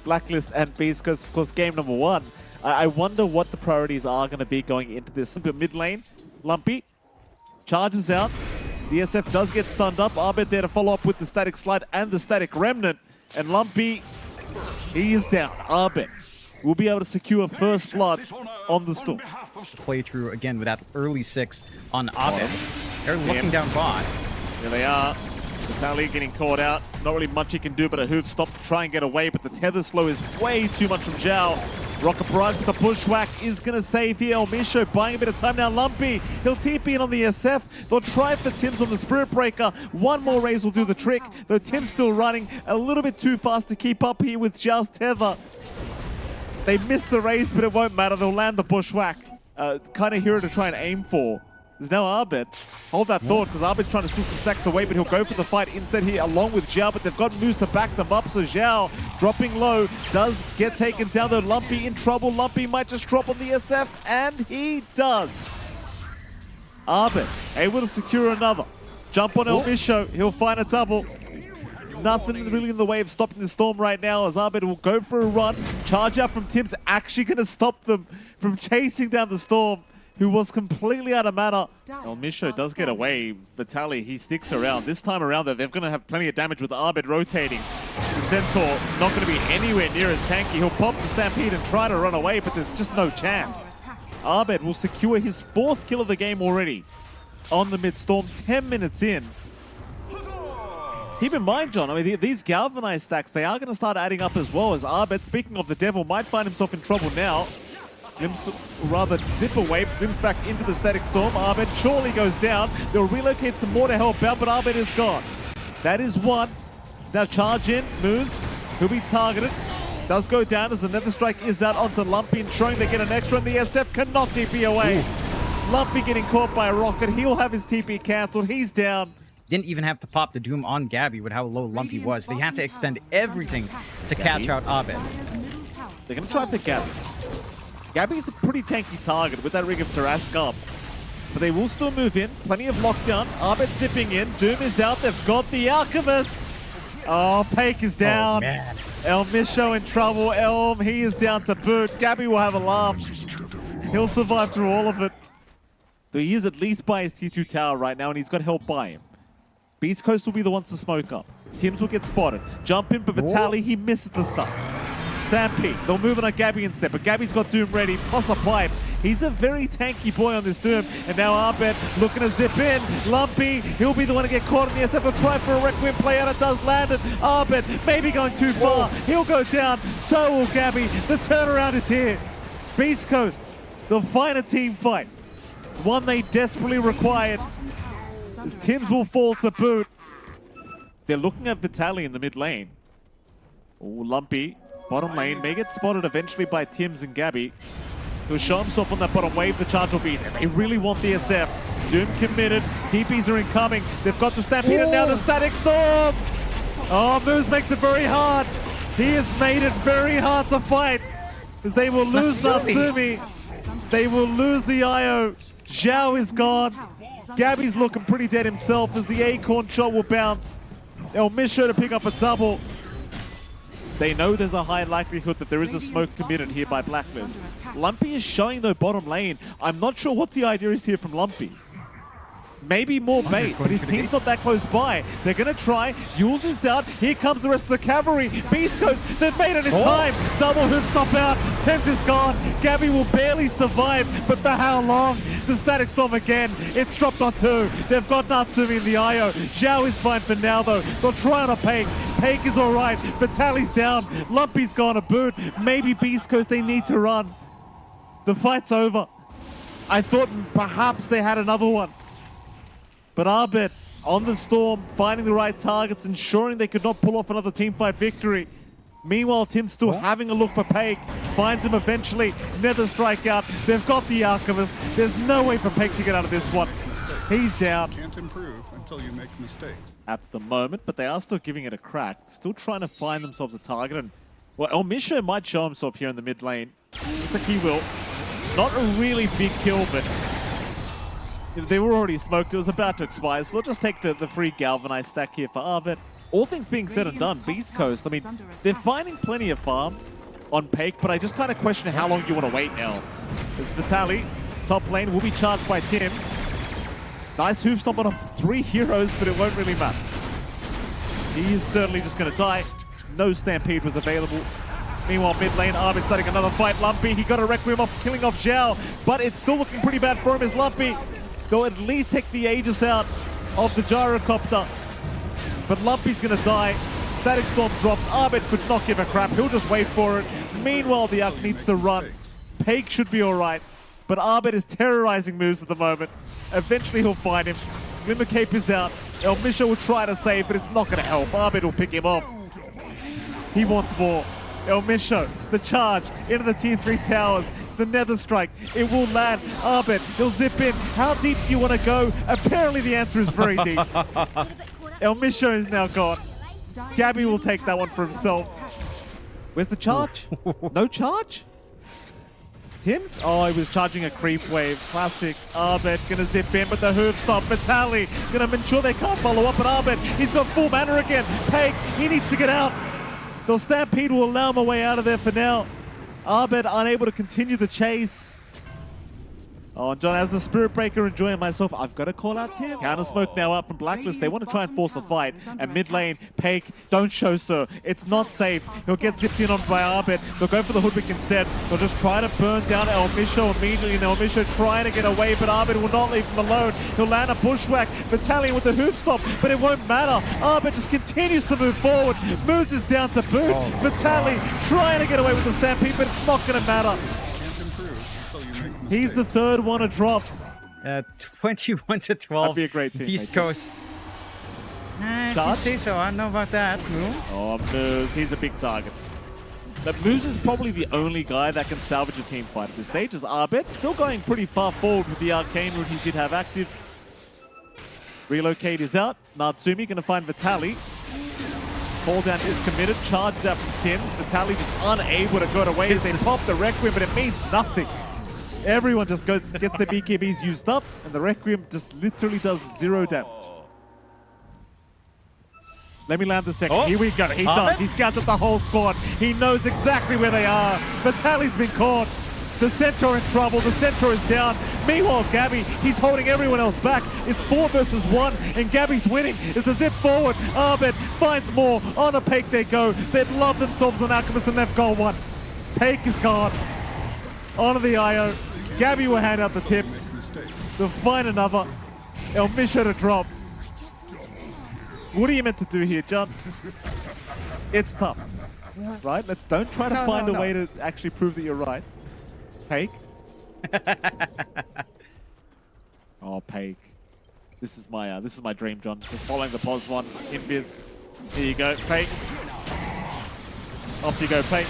Blacklist and BEASTCOAST, of course, game number 1. I wonder what the priorities are going to be going into this. But mid lane, Lumpy charges out. The SF does get stunned up. Arbid there to follow up with the static slide and the static remnant. And Lumpy, he is down. Arbid will be able to secure first blood on the storm. Playthrough again with that early 6 on Arbid. They're looking down bot. Here they are. Vitaly getting caught out. Not really much he can do but a hoof stop to try and get away, but the tether slow is way too much from Zhao. Rocket Barrage with the bushwhack is going to save here. Elmisho buying a bit of time now. Lumpy, he'll TP in on the SF. They'll try for Tim's on the Spirit Breaker. One more raise will do the trick, though Tim's still running a little bit too fast to keep up here with Zhao's tether. They missed the raise, but it won't matter. They'll land the bushwhack. Kind of hero to try and aim for. There's now Arbid. Hold that thought, because Arbid's trying to steal some stacks away, but he'll go for the fight instead here along with Zhao, but they've got moves to back them up, so Zhao, dropping low, does get taken down, though Lumpy in trouble. Lumpy might just drop on the SF, and he does. Arbid able to secure another. Jump on Elmisho, he'll find a double. Nothing really in the way of stopping the storm right now, as Arbid will go for a run. Charge out from Tim's actually going to stop them from chasing down the storm, who was completely out of mana. Elmisho does get away. Vitaly, he sticks around. This time around, though, they're going to have plenty of damage with Arbid rotating. The Centaur not going to be anywhere near as tanky. He'll pop the Stampede and try to run away, but there's just no chance. Arbid will secure his 4th kill of the game already on the mid-storm, 10 minutes in. Keep in mind, John, I mean, these galvanized stacks, they are going to start adding up as well, as Arbid, speaking of the devil, might find himself in trouble now. Glimpse rather zip away, glimpse back into the static storm. Arbid surely goes down. They'll relocate some more to help out, but Arbid is gone. That is one. It's now charge in, moves. He'll be targeted. Does go down as the Nether Strike is out onto Lumpy, ensuring they get an extra, and the SF cannot TP away. Ooh. Lumpy getting caught by a rocket. He'll have his TP cancelled. He's down. Didn't even have to pop the Doom on Gabby with how low Lumpy was. They had to expend everything to catch out Arbid. They're going to try for Gabby. Gabby is a pretty tanky target with that ring of Tarask up. But they will still move in. Plenty of lockdown. Arbid zipping in. Doom is out. They've got the Alchemist. Oh, Pake is down. Oh, man. Elmisho in trouble. Elm, he is down to boot. Gabby will have a laugh. He'll survive through all of it. Though he is at least by his T2 tower right now, and he's got help by him. BEASTCOAST will be the ones to smoke up. Tims will get spotted. Jump in, but Vitaly, he misses the stuff. Stampede. They'll move it on Gabby instead, but Gabby's got Doom ready, plus a pipe. He's a very tanky boy on this Doom, and now Arbid looking to zip in. Lumpy, he'll be the one to get caught in the SF. He'll try for a Requiem play out. It does land it. Arbid, maybe going too far. He'll go down. So will Gabby. The turnaround is here. BEASTCOAST, they'll find a team fight. One they desperately required. As Tims will fall to boot. They're looking at Vitaly in the mid lane. Oh, Lumpy. Bottom lane may get spotted eventually by Tims and Gabby. He'll show himself on that bottom wave. The charge will be. They really want the SF. Doom committed. TPs are incoming. They've got the Stampede and now the Static Storm. Oh, Moose makes it very hard. He has made it very hard to fight. As they will lose Natsumi. They will lose the IO. Zhao is gone. Gabby's looking pretty dead himself as the Acorn shot will bounce. Elmisho to pick up a double. They know there's a high likelihood that there is a smoke committed here by Blacklist. Lumpy is showing though bottom lane. I'm not sure what the idea is here from Lumpy. Maybe more bait, but his team's not that close by. They're going to try. Yules is out. Here comes the rest of the cavalry. BEASTCOAST, they've made it in time. Double hoop stop out. Temps is gone. Gabby will barely survive, but for how long? The Static Storm again. It's dropped on 2. They've got Natsumi in the IO. Zhao is fine for now, though. They'll try on a Pake. Pake is all right. Vitaly's down. Lumpy's gone a boot. Maybe BEASTCOAST, they need to run. The fight's over. I thought perhaps they had another one. But Arbid on the storm, finding the right targets, ensuring they could not pull off another teamfight victory. Meanwhile, Tim's still having a look for Pake. Finds him eventually. Nether Strike out. They've got the Alchemist. There's no way for Pake to get out of this one. He's down. Can't improve until you make mistakes. At the moment, but they are still giving it a crack. Still trying to find themselves a target. And well, Elmisho might show himself here in the mid lane. Looks like he will. Not a really big kill, but they were already smoked. It was about to expire, so they'll just take the free galvanized stack here for Arbid. all things being said and done, Beast Coast, I mean, they're finding plenty of farm on Pake, but I just kind of question how long you want to wait now. As Vitaly, top lane, will be charged by Tim. Nice hoof stomp on 3 heroes, but it won't really matter. He is certainly just going to die. No Stampede was available. Meanwhile, mid lane, Arbid starting another fight. Lumpy, he got a Requiem off, killing off Zhao, but it's still looking pretty bad for him as Lumpy go at least take the Aegis out of the gyrocopter. But Lumpy's going to die. Static Storm dropped. Arbid could not give a crap. He'll just wait for it. Meanwhile, the Ark needs to run. Pake should be all right, but Arbid is terrorizing moves at the moment. Eventually, he'll find him. Glimmer Cape is out. El Misha will try to save, but it's not going to help. Arbid will pick him off. He wants more. El Misha, the charge into the tier 3 towers. The Nether Strike, it will land. Arbid, he'll zip in. How deep do you want to go? Apparently the answer is very deep. El Misha is now gone. Gabby will take that one for himself. Where's the charge? No charge? Tim's? Oh, he was charging a creep wave. Classic. Arbid gonna zip in, but the hoof stop. Vitaly gonna ensure they can't follow up. But Arbid, he's got full mana again. Pake, he needs to get out. The Stampede will allow him a way out of there for now. Arbid unable to continue the chase. Oh, and John, as a Spirit Breaker enjoying myself, I've got to call out Tim. Counter smoke now up from Blacklist. They want to try and force a fight. And mid lane, Pake, don't show sir. It's not safe. He'll get zipped in on by Arbid. They'll go for the Hoodwink instead. They'll just try to burn down El Misha immediately. And El Misha trying to get away, but Arbid will not leave him alone. He'll land a bushwhack. Battalion with the hoof stop, but it won't matter. Arbid just continues to move forward. Moves us down to boot. Vitaly trying to get away with the Stampede, but it's not going to matter. He's the third one to drop. 21 to 12. That'd be a great team. Beast Coast. If you say so, I don't know about that. Moves? Oh, Moose, he's a big target. But Moose is probably the only guy that can salvage a team fight at this stage. As Arbid still going pretty far forward with the arcane route he did have active. Relocate is out. Natsumi going to find Vitaly. Fall down is committed. Charges out from Tim's. Vitaly just unable to go away as they pop the Requiem, but it means nothing. Everyone just gets their BKBs used up, and the Requiem just literally does 0 damage. Let me land the second. Here we go. He does. He scouts at the whole squad. He knows exactly where they are. Vitaly's been caught. The Centaur in trouble. The Centaur is down. Meanwhile, Gabby, he's holding everyone else back. It's 4 versus 1, and Gabby's winning. It's a zip forward. Arbid finds more. On a Pake they go. They've loved themselves an Alchemist, and they've got one. Pake is gone. Onto the IO. Gabby will hand out the tips. They'll find another. El Misha to drop. What are you meant to do here, John? It's tough. Right? Don't try to find a way to actually prove that you're right. Pake. Oh, Pake. This is my dream, John. Just following the pos one. Invis. Here you go, Pake. Off you go, Pake.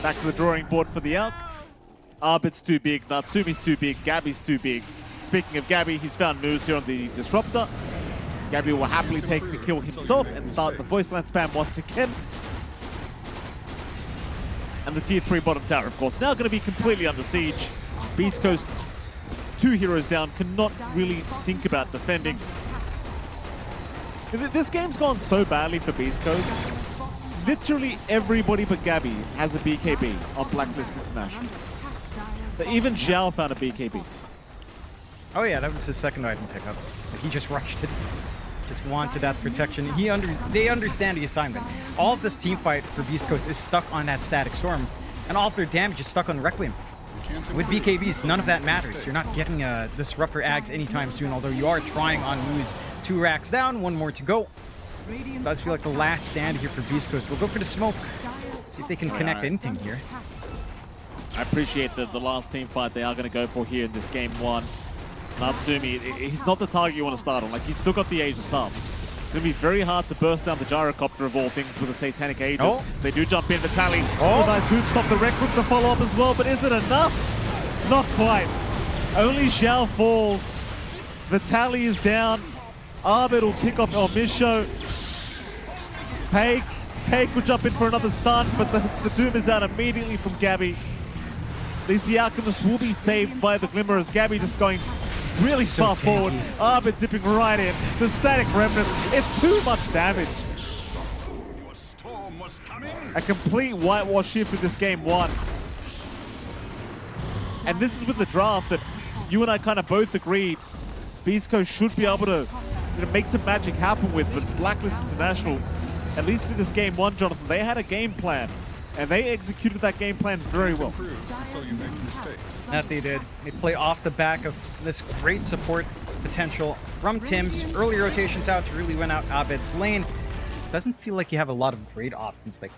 Back to the drawing board for the Alk. Arbit's too big, Natsumi's too big, Gabby's too big. Speaking of Gabby, he's found moves here on the Disruptor. Gabby will happily take the kill himself and start the voice line spam once again. And the tier 3 bottom tower, of course, now going to be completely under siege. Beast Coast, 2 heroes down, cannot really think about defending. This game's gone so badly for Beast Coast. Literally everybody but Gabby has a BKB on Blacklist International. But even Zhao found a BKB. Oh yeah, that was his second item pickup. But he just rushed it. Just wanted that protection. They understand the assignment. All of this team fight for Beast Coast is stuck on that Static Storm. And all of their damage is stuck on Requiem. With BKBs, none of that matters. You're not getting Disruptor Ags anytime soon, although you are trying on moves. 2 racks down, 1 more to go. It does feel like the last stand here for Beast Coast. They'll go for the smoke. See if they can connect anything here. I appreciate the last team fight they are going to go for here in this game 1. Natsumi, he's not the target you want to start on. Like, he's still got the Aegis up. It's going to be very hard to burst down the gyrocopter of all things with a Satanic Aegis. They do jump in. Vitaly, nice hoop stop the Requiem to follow up as well, but is it enough? Not quite. Only Zhao falls. Vitaly is down. Arbid will pick off El Misha. Pake will jump in for another stun, but the Doom is out immediately from Gabby. At least the Alchemist will be saved by the Glimmer as Gabby just going really So far forward. tanky. Arbid zipping right in. The static remnant. It's too much damage. A complete whitewash shift in this game one. And this is with the draft that you and I kind of both agreed Beast Coast should be able to make some magic happen with. But Blacklist International, at least for this game one, Jonathan, they had a game plan. And they executed that game plan very well. Until you make mistakes. That they did. They play off the back of this great support potential from Tim's. Early rotations out to really win out Arbid's lane. Doesn't feel like you have a lot of great options. Like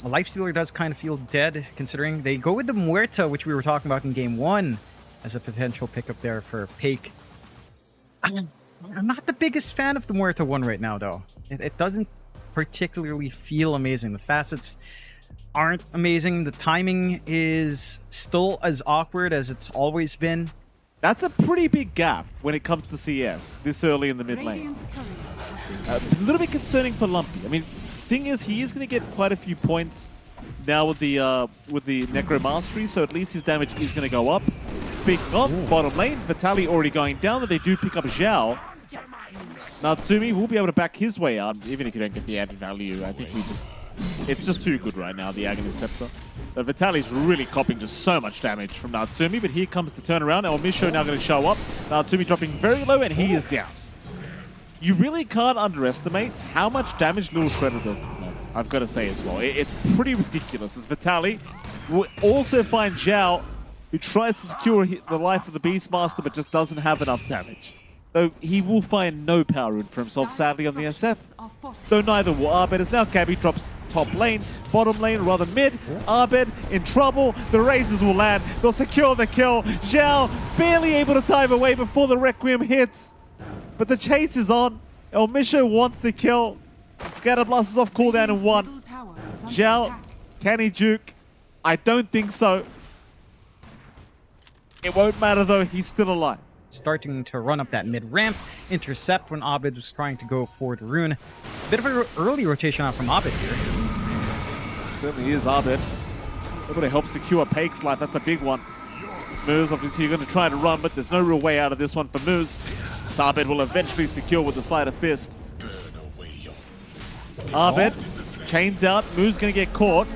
a Lifestealer does kind of feel dead, considering they go with the Muerta, which we were talking about in game one, as a potential pickup there for Pake. I'm not the biggest fan of the Muerta one right now, though. It doesn't particularly feel amazing. The facets aren't amazing. The timing is still as awkward as it's always been. That's a pretty big gap when it comes to CS this early in the mid lane. A little bit concerning for Lumpy. I mean, thing is, he is going to get quite a few points now with the Necro Mastery, so at least his damage is going to go up. Speaking of, bottom lane, Vitaly already going down, but they do pick up Zhao. Natsumi will be able to back his way out, even if you don't get the added value. I think it's just too good right now, the Aghanim Scepter. Vitaly's really copping just so much damage from Natsumi, but here comes the turnaround. Elmisho now going to show up. Natsumi dropping very low, and he is down. You really can't underestimate how much damage Little Shredder does. I've got to say as well. It's pretty ridiculous. As Vitaly will also find Zhao, who tries to secure the life of the Beastmaster, but just doesn't have enough damage. Though he will find no power rune for himself, sadly, on the SF. Though neither will Arbid, as now Gabby drops top lane, bottom lane, rather mid. Arbid in trouble. The Razors will land. They'll secure the kill. Zhao barely able to time away before the Requiem hits. But the chase is on. Elmisho wants the kill. Scatterblast is off cooldown in one. Zhao, can he juke? I don't think so. It won't matter though, he's still alive. Starting to run up that mid-ramp, intercept when Arbid was trying to go forward rune. Bit of an early rotation out from Arbid here. Certainly is Arbid. Able to help secure Pake's life, that's a big one. Moose obviously going to try to run, but there's no real way out of this one for Moose. Arbid will eventually secure with the sleight of fist. Arbid chains out, Moose going to get caught.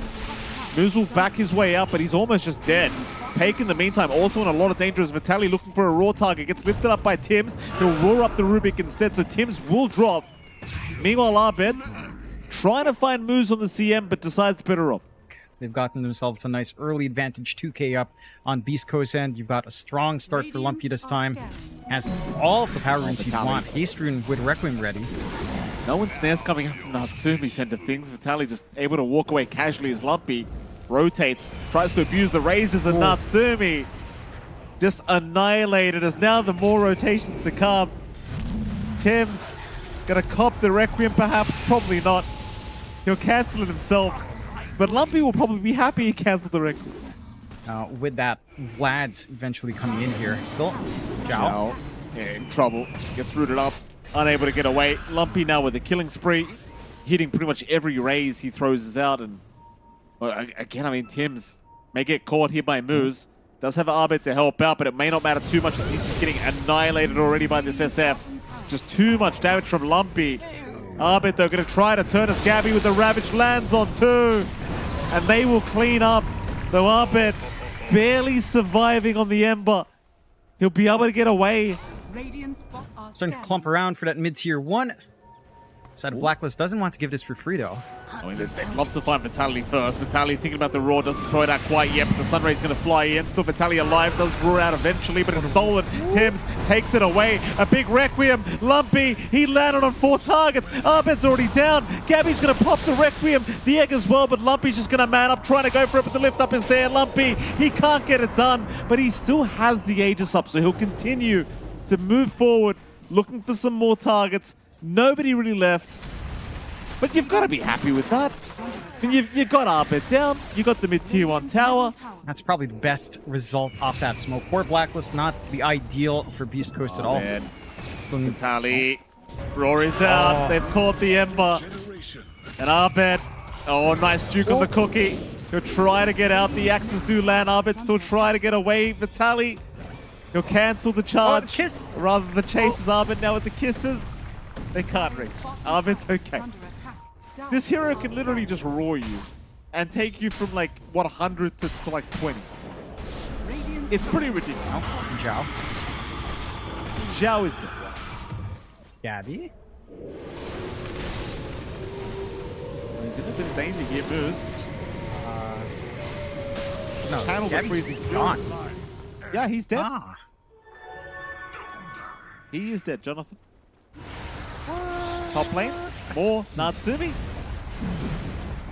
Moose will back his way up, but he's almost just dead. Pake in the meantime also in a lot of danger as Vitaly looking for a raw target. Gets lifted up by Tims. He'll roar up the Rubik instead, so Tims will drop. Meanwhile, Arbid trying to find moves on the CM, but decides better off. They've gotten themselves a nice early advantage, 2k up on Beast Coast end. You've got a strong start for Lumpy this time. Has all of the power runes you want. Haste rune with Requiem ready. No one snares coming up from Natsumi's end of things. Vitaly just able to walk away casually as Lumpy rotates, tries to abuse the Razors, and Natsumi just annihilated as now the more rotations to come. Tim's gonna cop the Requiem perhaps, probably not. He'll cancel it himself, but Lumpy will probably be happy he canceled the Requiem. With that, Vlad's eventually coming in here. Still, Zhao. In trouble, gets rooted up, unable to get away. Lumpy now with a killing spree, hitting pretty much every raise he throws out, and well, again, I mean, Tims may get caught here by Moose. Does have Arbid to help out, but it may not matter too much as he's just getting annihilated already by this SF. Just too much damage from Lumpy. Arbid, though, going to try to turn us. Gabby with the Ravage lands on two. And they will clean up. Though Arbid barely surviving on the Ember. He'll be able to get away. Starting to clump around for that mid-tier 1. Side of Blacklist doesn't want to give this for free, though. I mean, they'd love to find Vitaly first. Vitaly thinking about the roar, doesn't throw it out quite yet, but the Sunray's going to fly in. Still Vitaly alive, does roar out eventually, but it's stolen. Tims takes it away. A big Requiem. Lumpy, he landed on 4 targets. Arbid's already down. Gabby's going to pop the Requiem. The egg as well, but Lumpy's just going to man up, trying to go for it, but the lift up is there. Lumpy, he can't get it done, but he still has the Aegis up, so he'll continue to move forward, looking for some more targets. Nobody really left. But you've got to be happy with that. And you've got Arbid down, you got the mid-tier 1 tower. That's probably the best result off that smoke. For Blacklist, not the ideal for Beast Coast at all. Man. Still need Vitaly, roar is out, they've caught the Ember. And Arbid, oh, nice juke on the cookie. He'll try to get out, the axes do land, Arbid still try to get away. Vitaly He'll cancel the charge. Oh, the kiss. Rather than the chases. Arbid now with the kisses. They can't reach. Arbid's okay. This hero can literally just roar you and take you from like, what, 100 to like 20. It's pretty ridiculous. Oh, Zhao. Zhao is dead. Gabby? He's in a bit of danger here, Moose. No, Channel the Gabby's freezing gone. Yeah, he's dead. Ah. He is dead, Jonathan. Top lane. More Natsumi.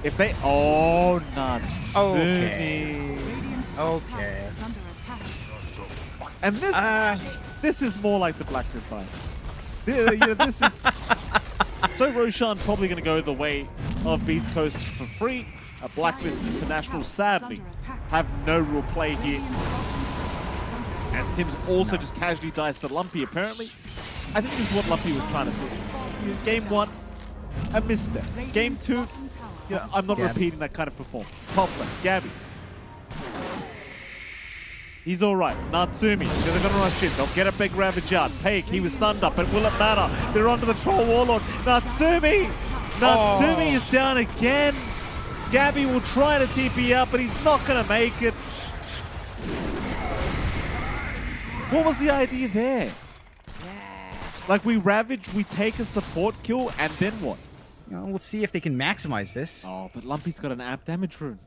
If they... Oh, Natsumi. Okay. Okay. And this is more like the Blacklist line. This is... So Roshan probably going to go the way of Beast Coast for free. A Blacklist International, sadly, have no real play here. As Tim's also just casually dies to Lumpy, apparently. I think this is what Lumpy was trying to do. Game 1, a misstep. Game 2, I'm not repeating that kind of performance. Top lane, Gabby. He's alright. Natsumi, they're gonna rush in. They'll get a big Ravage out. Paik, he was stunned up, but will it matter? They're onto the Troll Warlord. Natsumi! Natsumi is down again. Gabby will try to TP out, but he's not gonna make it. What was the idea there? Like, we Ravage, we take a support kill, and then what? We'll see if they can maximize this. Oh, but Lumpy's got an app damage rune.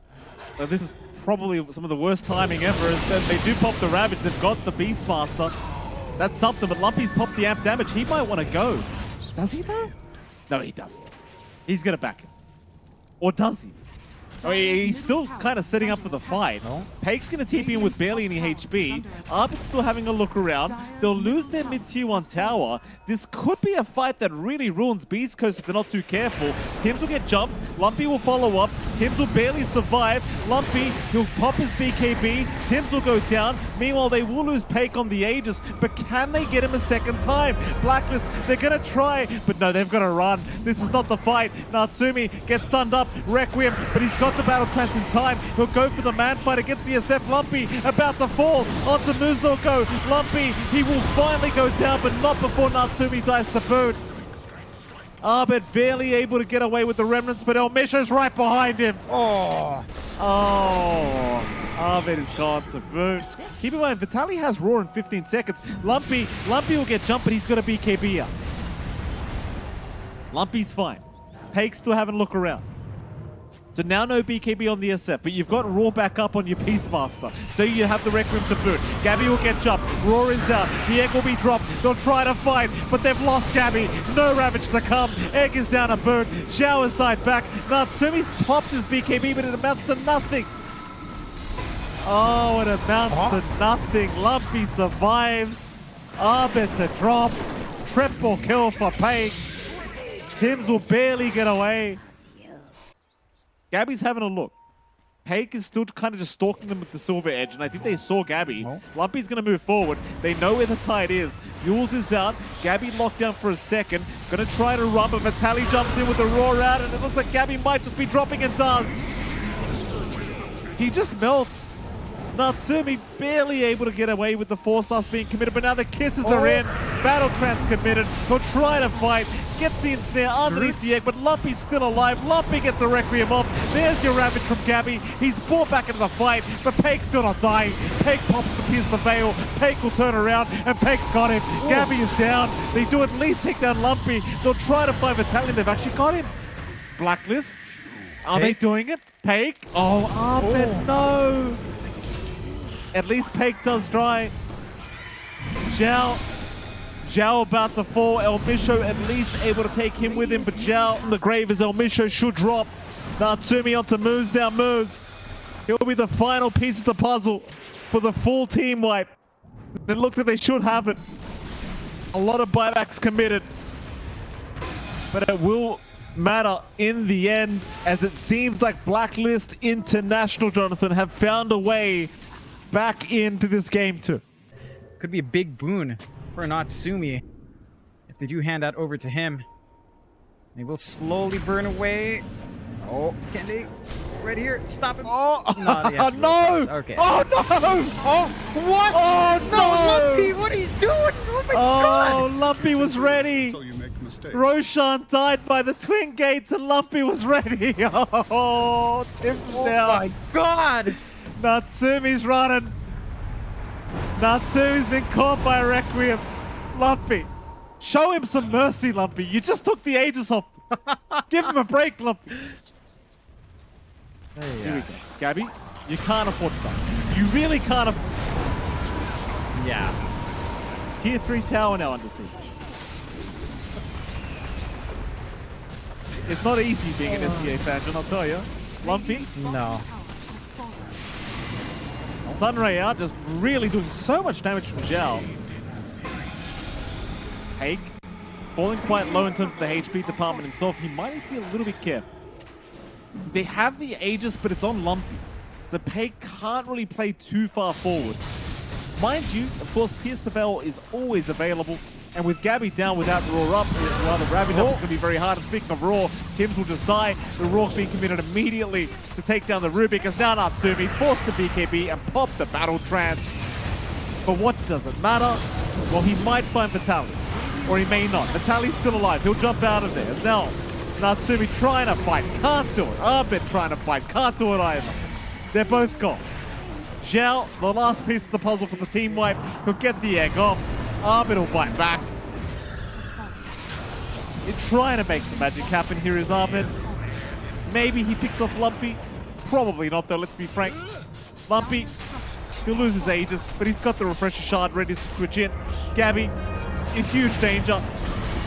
So this is probably some of the worst timing ever. Is they do pop the Ravage, they've got the Beastmaster. That's something, but Lumpy's popped the amp damage. He might want to go. Does he though? No, he doesn't. He's going to back it. Or does he? Oh, he's still kind of setting up for the fight. No. Paik's going to TP in with barely any HP. Arbid's still having a look around. They'll lose their mid-tier 1 tower. This could be a fight that really ruins Beast Coast if they're not too careful. Tims will get jumped. Lumpy will follow up. Tims will barely survive. Lumpy, he'll pop his BKB. Tims will go down. Meanwhile, they will lose Paik on the Aegis, but can they get him a second time? Blacklist, they're going to try, but no, they've got to run. This is not the fight. Natsumi gets stunned up. Requiem, but he's got the battle trance in time. He'll go for the man fight against the SF. Lumpy about to fall. Onto Moose they'll go. Lumpy, he will finally go down, but not before Natsumi dies to boot. Arbid barely able to get away with the remnants, but El Misho's right behind him. Oh. Arbid is gone to boot. Keep in mind, Vitaly has Roar in 15 seconds. Lumpy will get jumped, but he's got a BKB up. Lumpy's fine. Paik's still having a look around. So now no BKB on the SF, but you've got Roar back up on your Beastmaster. So you have the Requiem to boot. Gabby will get jumped. Roar is out. The egg will be dropped. They'll try to fight, but they've lost Gabby. No Ravage to come. Egg is down a boot. Zhao has died back. Natsumi's popped his BKB, but it amounts to nothing. Oh, it amounts to nothing. Lumpy survives. Arbid to drop. Triple kill for Paik. Tims will barely get away. Gabby's having a look. Paik is still kind of just stalking them with the Silver Edge, and I think they saw Gabby. Lumpy's going to move forward. They know where the tide is. Yules is out. Gabby locked down for a second. Going to try to run, but Vitaly jumps in with the Roar out, and it looks like Gabby might just be dropping and does. He just melts. Natsumi barely able to get away with the 4-stars being committed, but now the kisses are in. Battle trance committed. He'll try to fight. Gets the ensnare underneath the egg, but Lumpy's still alive. Lumpy gets the Requiem off. There's your Ravage from Gabby. He's brought back into the fight, but Paik's still not dying. Paik pops to pierce the veil. Paik will turn around, and Paik's got him. Gabby is down. They do at least take down Lumpy. They'll try to find Vitaly. They've actually got him. Blacklist. Are they doing it? Paik? Oh, Arbid, no. At least Paik does dry. Zhao about to fall. El Misho at least able to take him with him, but Zhao in the grave as El Misho should drop. Natsumi onto Moose, down Moose. He'll be the final piece of the puzzle for the full team wipe. It looks like they should have it. A lot of buybacks committed. But it will matter in the end, as it seems like Blacklist International, Jonathan, have found a way back into this game too. Could be a big boon for Natsumi if they do hand that over to him. They will slowly burn away. Oh, can they? right here. Stop him. Oh, No, they have to go no! across. Okay. Oh, no! Oh, what? Oh, no, no! Lumpy, what are you doing? Oh my Oh, god! Lumpy was ready. Until you make a mistake. Roshan died by the twin gates and Lumpy was ready. Oh, Tim's Oh down. my god! Natsumi's running. Natsumi's been caught by Requiem. Lumpy, show him some mercy, Lumpy. You just took the Aegis off. Give him a break, Lumpy. Here we go. Gabby, you can't afford to die. You really can't afford. Yeah. Tier 3 tower now under siege. It's not easy being an SCA fan, John, I'll tell you. Lumpy, No. Sunray out, just really doing so much damage from Zhao. Hake, falling quite low in terms of the HP department himself. He might need to be a little bit careful. They have the Aegis, but it's on Lumpy. The Pake can't really play too far forward. Mind you, of course, Pierce the Veil is always available. And with Gabby down without Raw up, rather Rabbit up is going to be very hard. And speaking of Raw, Tims will just die. The Raw being committed immediately to take down the Rubik as now Natsumi forced the BKB and popped the Battle Trance. But what does it matter? Well, he might find Vitaly, or he may not. Vitaly's still alive. He'll jump out of there. Now, Natsumi trying to fight, can't do it. Arbid trying to fight, can't do it either. They're both gone. Zhao, the last piece of the puzzle for the team wipe, he'll get the egg off. Arbid will bite back. You're trying to make the magic happen. Here is Arbid. Maybe he picks off Lumpy. Probably not, though, let's be frank. Lumpy, he'll lose his Aegis, but he's got the Refresher Shard ready to switch in. Gabby, in huge danger.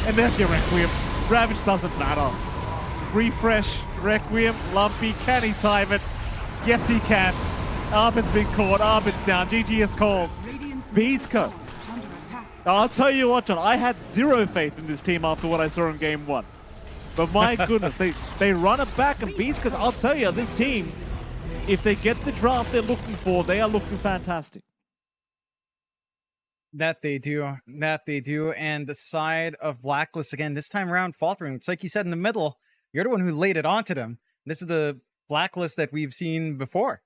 And there's your Requiem. Ravage doesn't matter. Refresh, Requiem, Lumpy, can he time it? Yes, he can. Arbid's been caught, Arbid's down, GG is called. BEASTCOAST. I'll tell you what, John, I had zero faith in this team after what I saw in Game 1. But my goodness, they run it back and BEASTCOAST, I'll tell you, this team, if they get the draft they're looking for, they are looking fantastic. That they do. That they do. And the side of Blacklist, again, this time around faltering. It's like you said in the middle, you're the one who laid it onto them. This is the Blacklist that we've seen before.